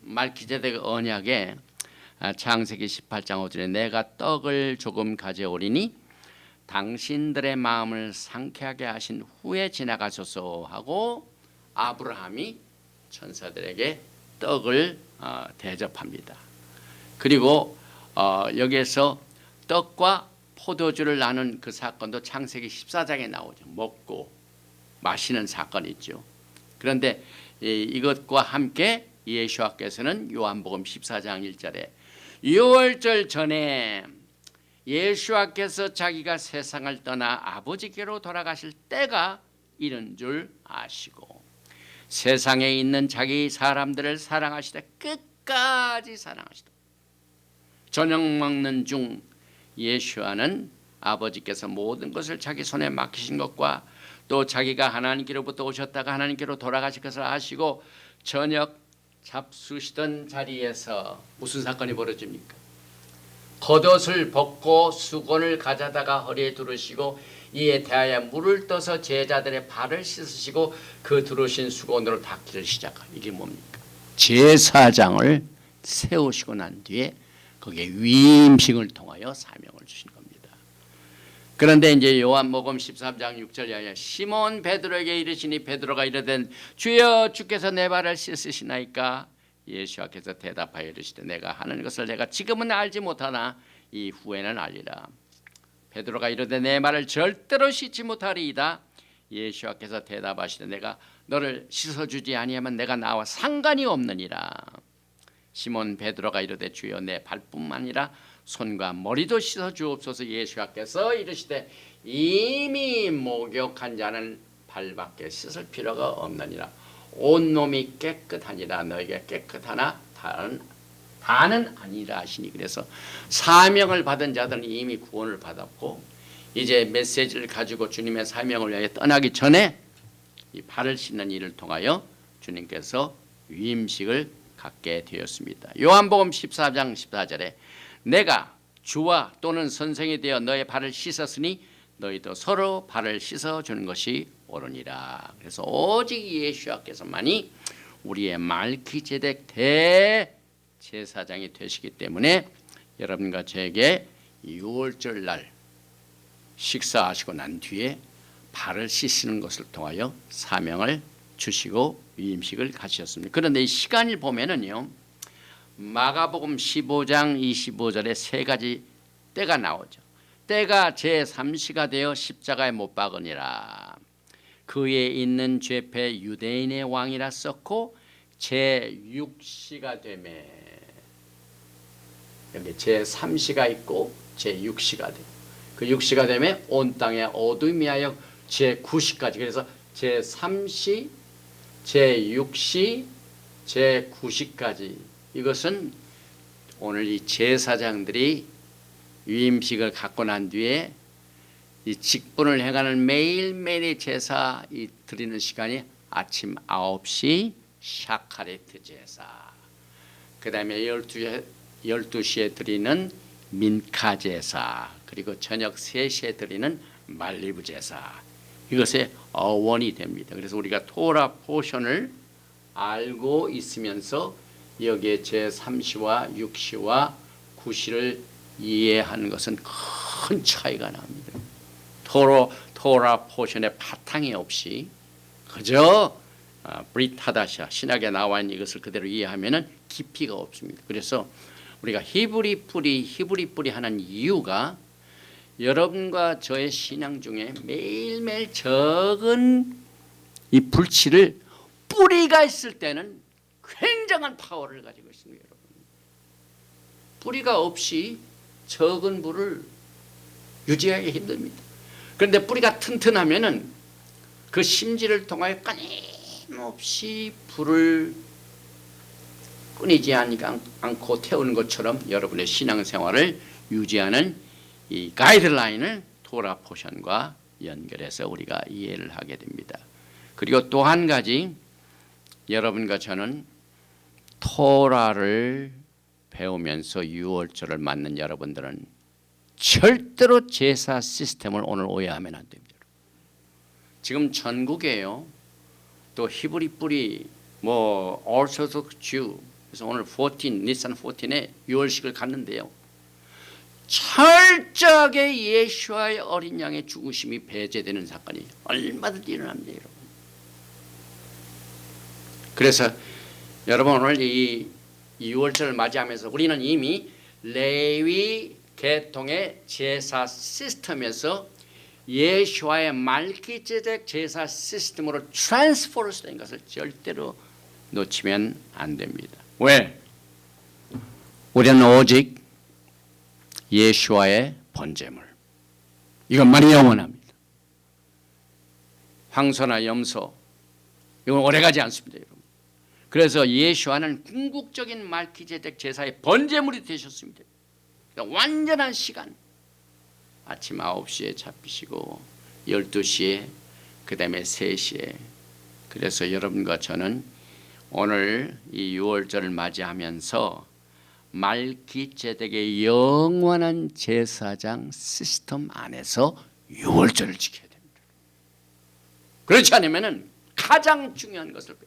말기제덱 언약에 창세기 18장 5절에 내가 떡을 조금 가져오리니 당신들의 마음을 상쾌하게 하신 후에 지나가소서 하고 아브라함이 천사들에게 떡을 대접합니다. 그리고 여기에서 떡과 포도주를 나눈 그 사건도 창세기 14장에 나오죠. 먹고 마시는 사건이 있죠. 그런데 이것과 함께 예수와께서는 요한복음 14장 1절에 6월절 전에 예수와께서 자기가 세상을 떠나 아버지께로 돌아가실 때가 이른 줄 아시고 세상에 있는 자기 사람들을 사랑하시되 끝까지 사랑하시다. 저녁 먹는 중 예수와는 아버지께서 모든 것을 자기 손에 맡기신 것과 또 자기가 하나님께로부터 오셨다가 하나님께로 돌아가실 것을 아시고 저녁 잡수시던 자리에서 무슨 사건이 벌어집니까? 겉옷을 벗고 수건을 가져다가 허리에 두르시고 이에 대하여 물을 떠서 제자들의 발을 씻으시고 그 두르신 수건으로 닦기를 시작합니다. 이게 뭡니까? 제사장을 세우시고 난 뒤에 거기에 위임식을 통하여 사명을 주신 겁니다. 그런데 이제 요한복음 13장 6절에 시몬 베드로에게 이르시니 베드로가 이르되 주여 주께서 내 발을 씻으시나이까? 예수께서 대답하여 이르시되 내가 하는 것을 내가 지금은 알지 못하나 이후에는 알리라. 베드로가 이르되 내 발을 절대로 씻지 못하리이다. 예수께서 대답하시되 내가 너를 씻어주지 아니하면 내가 나와 상관이 없느니라. 시몬 베드로가 이르되 주여 내 발뿐만 아니라 손과 머리도 씻어 주옵소서. 예수께서 이르시되 이미 목욕한 자는 발밖에 씻을 필요가 없느니라. 온몸이 깨끗하니라. 너희가 깨끗하나 다는 아니라 하시니. 그래서 사명을 받은 자들은 이미 구원을 받았고 이제 메시지를 가지고 주님의 사명을 위해 떠나기 전에 이 발을 씻는 일을 통하여 주님께서 위임식을 갖게 되었습니다. 요한복음 14장 14절에 내가 주와 또는 선생이 되어 너의 발을 씻었으니 너희도 서로 발을 씻어주는 것이 옳으니라. 그래서 오직 예수께서만이 우리의 말기제덱 대제사장이 되시기 때문에 여러분과 저에게 6월절 날 식사하시고 난 뒤에 발을 씻는 것을 통하여 사명을 주시고 위임식을 가지셨습니다. 그런데 이 시간을 보면은요, 마가복음 15장 25절에 세 가지 때가 나오죠. 때가 제3시가 되어 십자가에 못 박으니라. 그에 있는 죄패 유대인의 왕이라 썼고 제6시가 되매, 여기 제3시가 있고 제6시가 돼. 그 6시가 되면 온 땅에 어둠이 하여 제9시까지. 그래서 제3시, 제6시, 제9시까지. 이것은 오늘 이 제사장들이 위임식을 갖고 난 뒤에 이 직분을 행하는 매일매일의 제사 이 드리는 시간이 아침 9시 샤카레트 제사, 그 다음에 12시에 드리는 민카 제사, 그리고 저녁 3시에 드리는 말리부 제사, 이것의 어원이 됩니다. 그래서 우리가 토라 포션을 알고 있으면서 여기에 제3시와 6시와 9시를 이해하는 것은 큰 차이가 납니다. 토라 포션의 바탕이 없이 그저 브리타다샤 신약에 나와 있는 이것을 그대로 이해하면은 깊이가 없습니다. 그래서 우리가 히브리 뿌리 하는 이유가 여러분과 저의 신앙 중에 매일매일 적은 이 불씨를 뿌리가 있을 때는 굉장한 파워를 가지고 있습니다. 여러분, 뿌리가 없이 적은 불을 유지하기 힘듭니다. 그런데 뿌리가 튼튼하면은 그 심지를 통하여 끊임없이 불을 끊이지 않고 태우는 것처럼 여러분의 신앙생활을 유지하는 이 가이드라인을 토라 포션과 연결해서 우리가 이해를 하게 됩니다. 그리고 또 한 가지, 여러분과 저는 토라를 배우면서 유월절을 맞는 여러분들은 절대로 제사 시스템을 오늘 오해하면 안 됩니다. 지금 전국에요, 또 히브리 뿌리 Orthodox Jew, 그래서 오늘 니산 14에 유월식을 갔는데요, 철저하게 예수와의 어린 양의 죽으심이 배제되는 사건이 얼마든지 일어납니다, 여러분. 그래서 여러분, 오늘 이 유월절을 맞이하면서 우리는 이미 레위 계통의 제사 시스템에서 예수와의 말기제덱 제사 시스템으로 트랜스포스 된 것을 절대로 놓치면 안 됩니다. 왜? 우리는 오직 예수와의 번제물, 이것만이 영원합니다. 황소나 염소, 이건 오래가지 않습니다, 여러분. 그래서 예수와는 궁극적인 말기제덱 제사의 번제물이 되셨습니다. 그러니까 완전한 시간, 아침 9시에 잡히시고 12시에, 그 다음에 3시에. 그래서 여러분과 저는 오늘 이 유월절을 맞이하면서 말기제덱의 영원한 제사장 시스템 안에서 유월절을 지켜야 됩니다. 그렇지 않으면 가장 중요한 것을 빼요.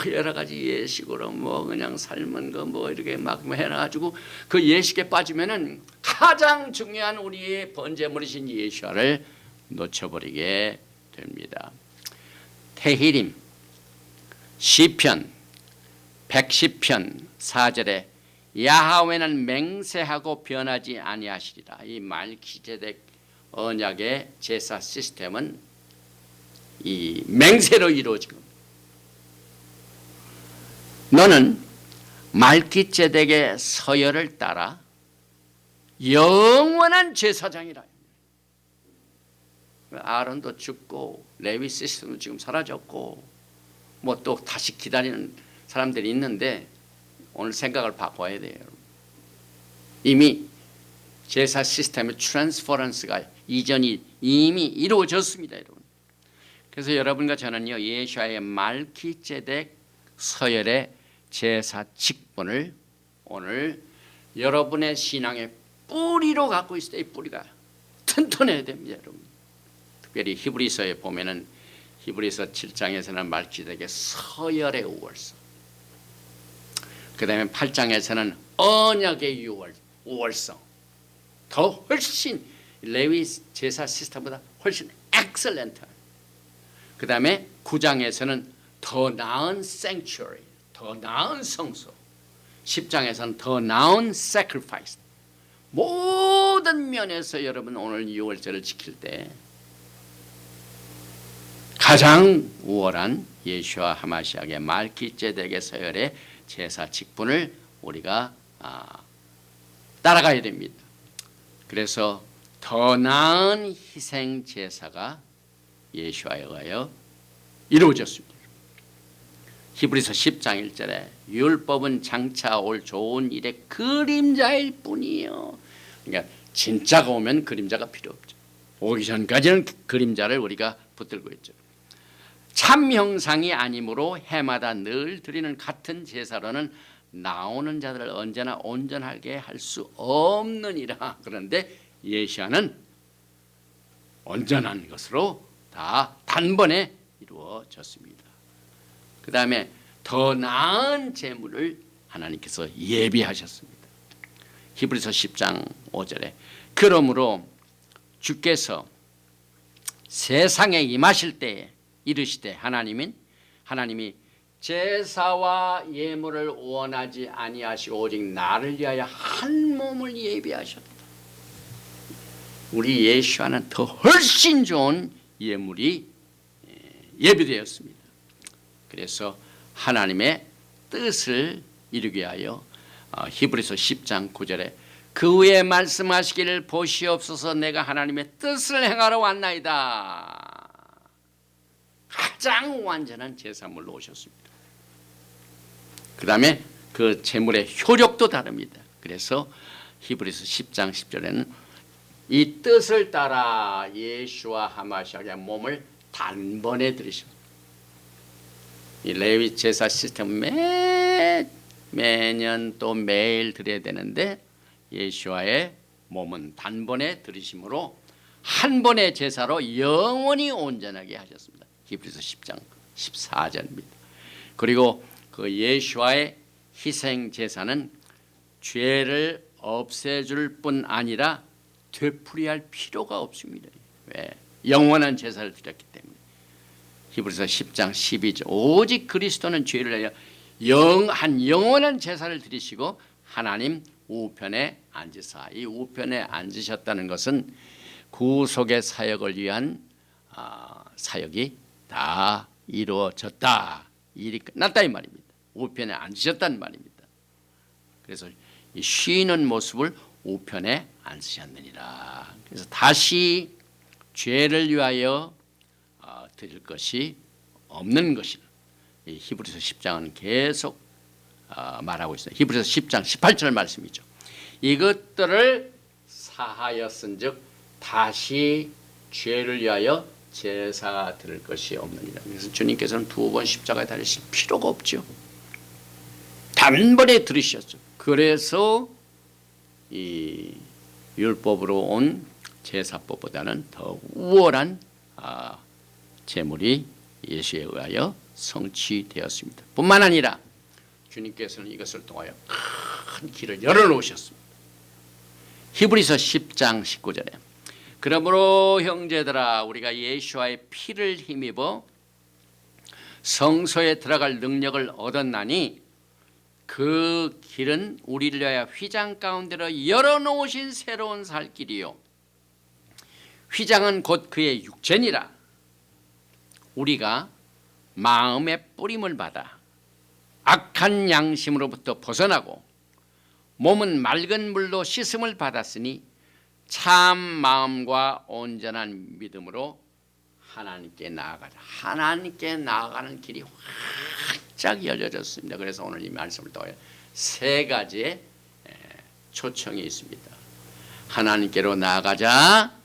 여러 가지 예식으로 그냥 삶은 거 이렇게 막 해놔가지고 그 예식에 빠지면은 가장 중요한 우리의 번제물이신 예수와를 놓쳐버리게 됩니다. 테히림 시편 110편 4절에 야하웨는 맹세하고 변하지 아니하시리라. 이 말기제덱 언약의 제사 시스템은 이 맹세로 이루어진 겁니다. 너는 말기제덱의 서열을 따라 영원한 제사장이라. 아론도 죽고 레위 시스템도 지금 사라졌고 또 다시 기다리는 사람들이 있는데 오늘 생각을 바꿔야 돼요. 이미 제사 시스템의 트랜스퍼런스가 이전이 이미 이루어졌습니다, 여러분. 그래서 여러분과 저는요, 예수와의 말기제덱 서열의 제사 직분을 오늘 여러분의 신앙의 뿌리로 갖고 있을 때 이 뿌리가 튼튼해야 됩니다, 여러분. 특별히 히브리서에 보면은 히브리서 7장에서는 말기제덱의 서열의 우월성, 그 다음에 8장에서는 언약의 우월성, 더 훨씬 레위 제사 시스템보다 훨씬 엑셀런트. 그 다음에 9장에서는 더 나은 sanctuary, 더 나은 성소, 10장에서는 더 나은 sacrifice. 모든 면에서 여러분 오늘 유월절을 지킬 때 가장 우월한 예수와 하마시아의 말기제덱의 서열의 제사 직분을 우리가 따라가야 됩니다. 그래서 더 나은 희생 제사가 예수와에 의하여 이루어졌습니다. 히브리서 10장 1절에 율법은 장차 올 좋은 일의 그림자일 뿐이요. 그러니까 진짜가 오면 그림자가 필요 없죠. 오기 전까지는 그림자를 우리가 붙들고 있죠. 참 형상이 아니므로 해마다 늘 드리는 같은 제사로는 나오는 자들을 언제나 온전하게 할 수 없느니라. 그런데 예시아는 온전한 것으로 다 단번에 이루어졌습니다. 그 다음에 더 나은 제물을 하나님께서 예비하셨습니다. 히브리서 10장 5절에 그러므로 주께서 세상에 임하실 때에 이르시되 하나님이 제사와 예물을 원하지 아니하시고 오직 나를 위하여 한 몸을 예비하셨다. 우리 예수와는 더 훨씬 좋은 예물이 예비되었습니다. 그래서 하나님의 뜻을 이루게 하여 히브리서 10장 9절에 그 후에 말씀하시기를 보시옵소서 내가 하나님의 뜻을 행하러 왔나이다. 가장 완전한 제사물로 오셨습니다. 그 다음에 그 제물의 효력도 다릅니다. 그래서 히브리서 10장 10절에는 이 뜻을 따라 예수와 하마시아의 몸을 단번에 들이십니다. 이 레위 제사 시스템 매년 또 매일 드려야 되는데 예수와의 몸은 단번에 들이심으로 한 번의 제사로 영원히 온전하게 하셨습니다. 히브리서 10장 14절입니다. 그리고 그 예수와의 희생 제사는 죄를 없애줄 뿐 아니라 되풀이할 필요가 없습니다. 왜? 영원한 제사를 드렸기 때문에. 히브리서 10장 12절 오직 그리스도는 죄를 위하여 한 영원한 제사를 드리시고 하나님 우편에 앉으사. 이 우편에 앉으셨다는 것은 구속의 사역을 위한 사역이 다 이루어졌다. 일이 끝났다 이 말입니다. 우편에 앉으셨다는 말입니다. 그래서 이 쉬는 모습을 우편에 앉으셨느니라. 그래서 다시 죄를 위하여 드릴 것이 없는 것이라. 이 히브리서 10장은 계속 말하고 있어요. 히브리서 10장 18절 말씀이죠. 이것들을 사하였은즉 다시 죄를 위하여 제사 드릴 것이 없느니라. 그래서 주님께서는 두 번 십자가에 달리실 필요가 없죠. 단번에 들으셨죠. 그래서 이 율법으로 온 제사법보다는 더 우월한 제물이 예수에 의하여 성취되었습니다. 뿐만 아니라 주님께서는 이것을 통하여 큰 길을 열어놓으셨습니다. 히브리서 10장 19절에 그러므로 형제들아 우리가 예수와의 피를 힘입어 성소에 들어갈 능력을 얻었나니 그 길은 우리를 위하여 휘장 가운데로 열어놓으신 새로운 살 길이요 휘장은 곧 그의 육체니라. 우리가 마음의 뿌림을 받아 악한 양심으로부터 벗어나고 몸은 맑은 물로 씻음을 받았으니 참 마음과 온전한 믿음으로 하나님께 나아가자. 하나님께 나아가는 길이 활짝 열려졌습니다. 그래서 오늘 이 말씀을 통해 세 가지의 초청이 있습니다. 하나님께로 나아가자.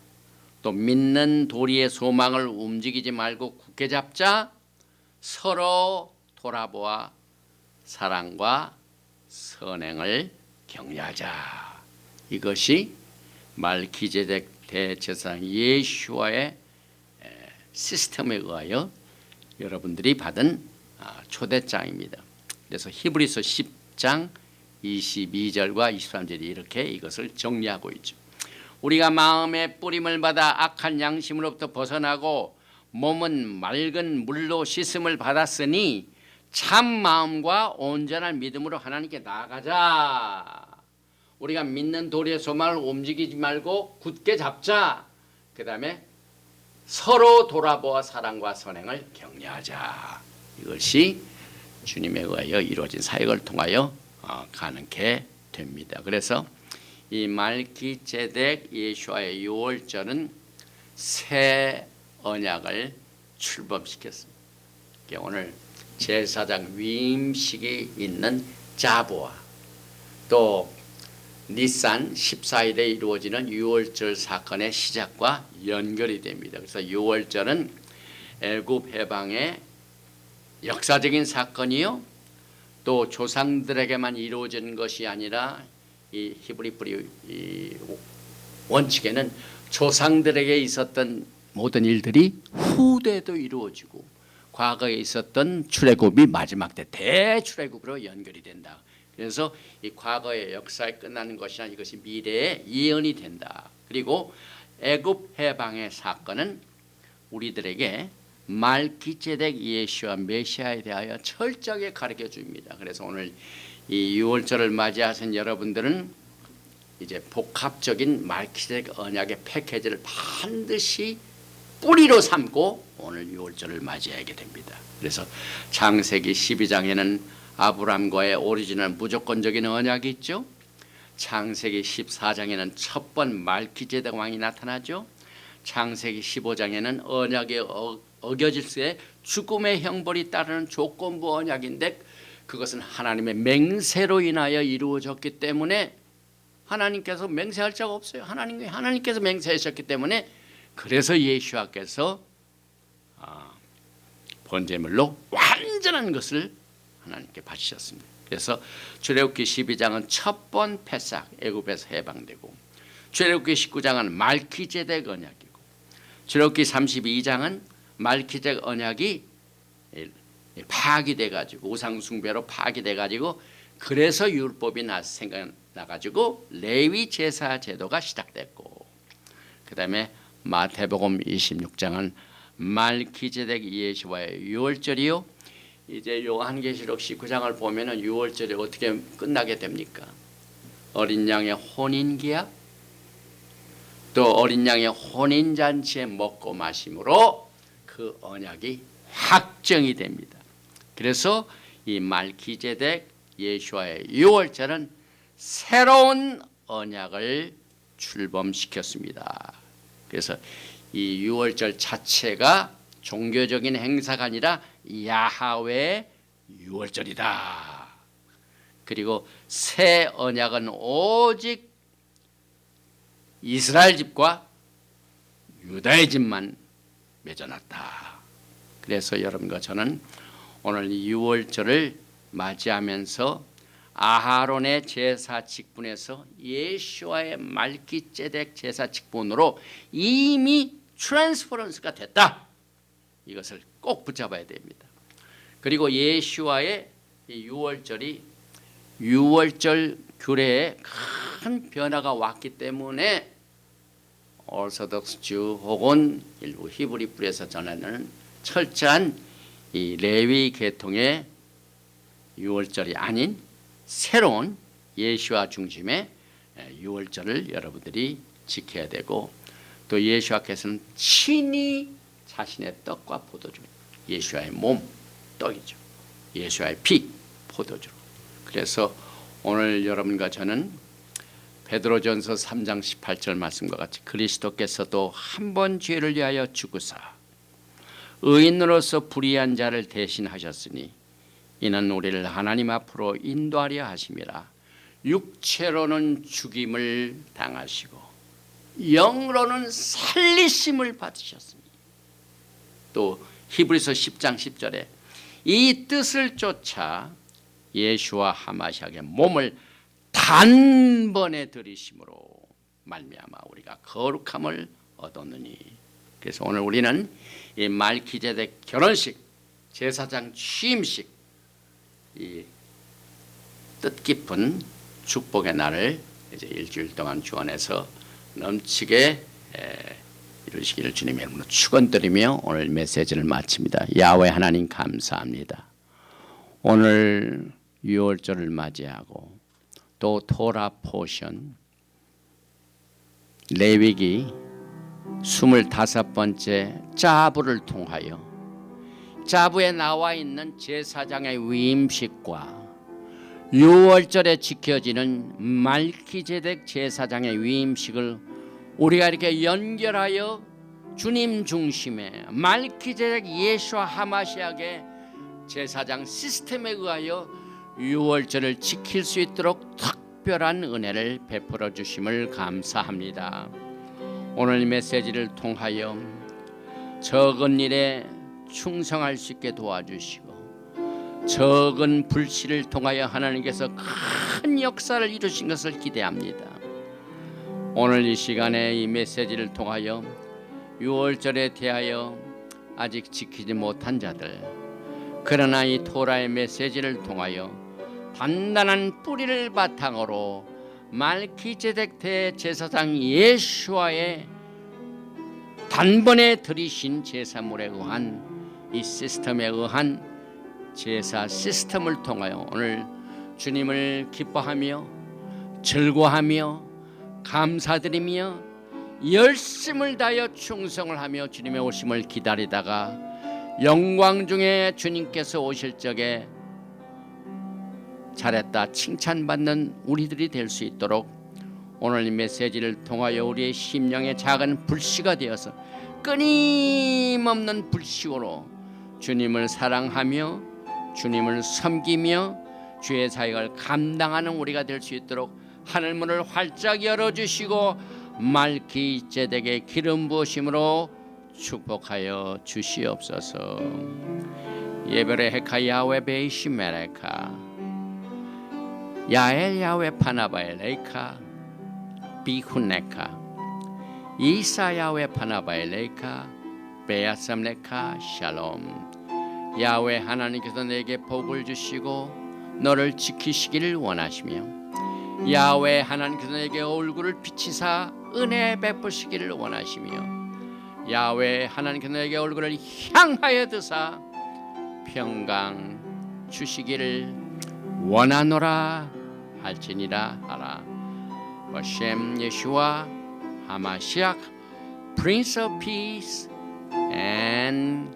또 믿는 도리의 소망을 움직이지 말고 굳게 잡자. 서로 돌아보아 사랑과 선행을 격려하자. 이것이 말기제덱 대제사장 예수와의 시스템에 의하여 여러분들이 받은 초대장입니다. 그래서 히브리서 10장 22절과 23절이 이렇게 이것을 정리하고 있죠. 우리가 마음의 뿌림을 받아 악한 양심으로부터 벗어나고 몸은 맑은 물로 씻음을 받았으니 참 마음과 온전한 믿음으로 하나님께 나아가자. 우리가 믿는 도리의 소망을 움직이지 말고 굳게 잡자. 그 다음에 서로 돌아보아 사랑과 선행을 격려하자. 이것이 주님에 의하여 이루어진 사역을 통하여 가능케 됩니다. 그래서 이 말기제덱 예수와의 유월절은 새 언약을 출범시켰습니다. 오늘 제사장 위임식이 있는 자보와 또 니산 14일에 이루어지는 유월절 사건의 시작과 연결이 됩니다. 그래서 유월절은 애굽 해방의 역사적인 사건이요, 또 조상들에게만 이루어진 것이 아니라 이 히브리 뿌리 원칙에는 조상들에게 있었던 모든 일들이 후대도 이루어지고 과거에 있었던 출애굽이 마지막 때 대출애굽으로 연결이 된다. 그래서 이 과거의 역사에 끝나는 것이 아니라 이것이 미래에 예언이 된다. 그리고 애굽 해방의 사건은 우리들에게 말기ጼ덱 예수와 메시아에 대하여 철저하게 가르쳐 줍니다. 그래서 오늘 이 유월절을 맞이하신 여러분들은 이제 복합적인 말기ጼ덱 언약의 패키지를 반드시 뿌리로 삼고 오늘 유월절을 맞이하게 됩니다. 그래서 창세기 12장에는 아브람과의 오리지널 무조건적인 언약이 있죠. 창세기 14장에는 첫 번 말기ጼ덱 왕이 나타나죠. 창세기 15장에는 언약에 어겨질세 죽음의 형벌이 따르는 조건부 언약인데 그것은 하나님의 맹세로 인하여 이루어졌기 때문에 하나님께서 맹세할 자가 없어요. 하나님께서 맹세하셨기 때문에 그래서 예수와께서 번제물로 완전한 것을 하나님께 바치셨습니다. 그래서 출애굽기 12장은 첫 번 패삭 애굽에서 해방되고, 출애굽기 19장은 말기ጼ덱 언약이고, 출애굽기 32장은 말기ጼ덱 언약이 파기돼 가지고 우상 숭배로 파기돼 가지고 그래서 율법이 생각나 가지고 레위 제사 제도가 시작됐고, 그다음에 마태복음 26장은 말기ጼ덱 예수와의 유월절이요. 이제 요한계시록 19장을 보면은 유월절이 어떻게 끝나게 됩니까? 어린 양의 혼인기약, 또 어린 양의 혼인잔치에 먹고 마심으로 그 언약이 확정이 됩니다. 그래서 이 말기ጼ덱 예수와의 유월절은 새로운 언약을 출범시켰습니다. 그래서 이 유월절 자체가 종교적인 행사가 아니라 야하웨의 유월절이다. 그리고 새 언약은 오직 이스라엘 집과 유다의 집만 맺어놨다. 그래서 여러분과 저는 오늘 이 유월절을 맞이하면서 아하론의 제사 직분에서 예수와의 말기ጼ덱 제사 직분으로 이미 트랜스퍼런스가 됐다. 이것을 꼭 붙잡아야 됩니다. 그리고 예수와의 이 유월절이 유월절 규례에 큰 변화가 왔기 때문에 오르소독스주 혹은 일부 히브리 뿌리에서 전하는 철저한 이 레위 계통의 유월절이 아닌 새로운 예수와 중심의 유월절을 여러분들이 지켜야 되고, 또 예수와께서는 친히 자신의 떡과 포도주, 예수와의 몸 떡이죠, 예수와의 피 포도주로. 그래서 오늘 여러분과 저는 베드로전서 3장 18절 말씀과 같이 그리스도께서도 한 번 죄를 위하여 죽으사 의인으로서 불의한 자를 대신하셨으니 이는 우리를 하나님 앞으로 인도하려 하심이라. 육체로는 죽임을 당하시고 영으로는 살리심을 받으셨으니, 또 히브리서 10장 10절에 이 뜻을 쫓아 예수와 하마시아의 몸을 단번에 들이심으로 말미암아 우리가 거룩함을 얻었느니. 그래서 오늘 우리는 이 말기ጼ덱 결혼식, 제사장 취임식, 이 뜻깊은 축복의 날을 이제 일주일 동안 주 안에서 넘치게 이루시기를 주님의 이름으로 축원드리며 오늘 메시지를 마칩니다. 야훼 하나님 감사합니다. 오늘 유월절을 맞이하고 또 토라 포션 레위기 25번째 자부를 통하여 자부에 나와 있는 제사장의 위임식과 유월절에 지켜지는 말기ጼ덱 제사장의 위임식을 우리가 이렇게 연결하여 주님 중심의 말기ጼ덱 예수와 하마시아의 제사장 시스템에 의하여 유월절을 지킬 수 있도록 특별한 은혜를 베풀어 주심을 감사합니다. 오늘 메시지를 통하여 적은 일에 충성할 수 있게 도와주시고 적은 불씨를 통하여 하나님께서 큰 역사를 이루신 것을 기대합니다. 오늘 이 시간에 이 메시지를 통하여 6월절에 대하여 아직 지키지 못한 자들, 그러나 이 토라의 메시지를 통하여 단단한 뿌리를 바탕으로 말기제덱 대제사장 예수와의 단번에 들이신 제사물에 의한 이 시스템에 의한 제사 시스템을 통하여 오늘 주님을 기뻐하며 즐거워하며 감사드리며 열심을 다하여 충성을 하며 주님의 오심을 기다리다가 영광 중에 주님께서 오실 적에 잘했다 칭찬받는 우리들이 될 수 있도록 오늘 이 메시지를 통하여 우리의 심령의 작은 불씨가 되어서 끊임없는 불씨로 주님을 사랑하며 주님을 섬기며 주의 사역을 감당하는 우리가 될 수 있도록 하늘문을 활짝 열어주시고 말기제덱의 기름 부으심으로 축복하여 주시옵소서. 예베레 헤카 야훼 베이시 메레카 야엘 야훼 파나바엘 레이카 비훈네카 이사 야훼 파나바엘 레이카 베야삼레카 샬롬. 야훼 하나님께서 내게 복을 주시고 너를 지키시기를 원하시며 야훼 하나님께서 내게 얼굴을 비치사 은혜 베푸시기를 원하시며 야훼 하나님께서 내게 얼굴을 향하여 드사 평강 주시기를 원하노라 할지니라 하라. 버셈 예슈아 하마시악 Prince of Peace and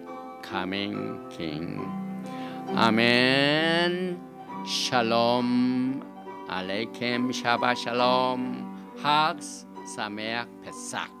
Coming King. 아멘. 샬롬 알레이켐 샤바 샬롬 학스 사메악 페삭.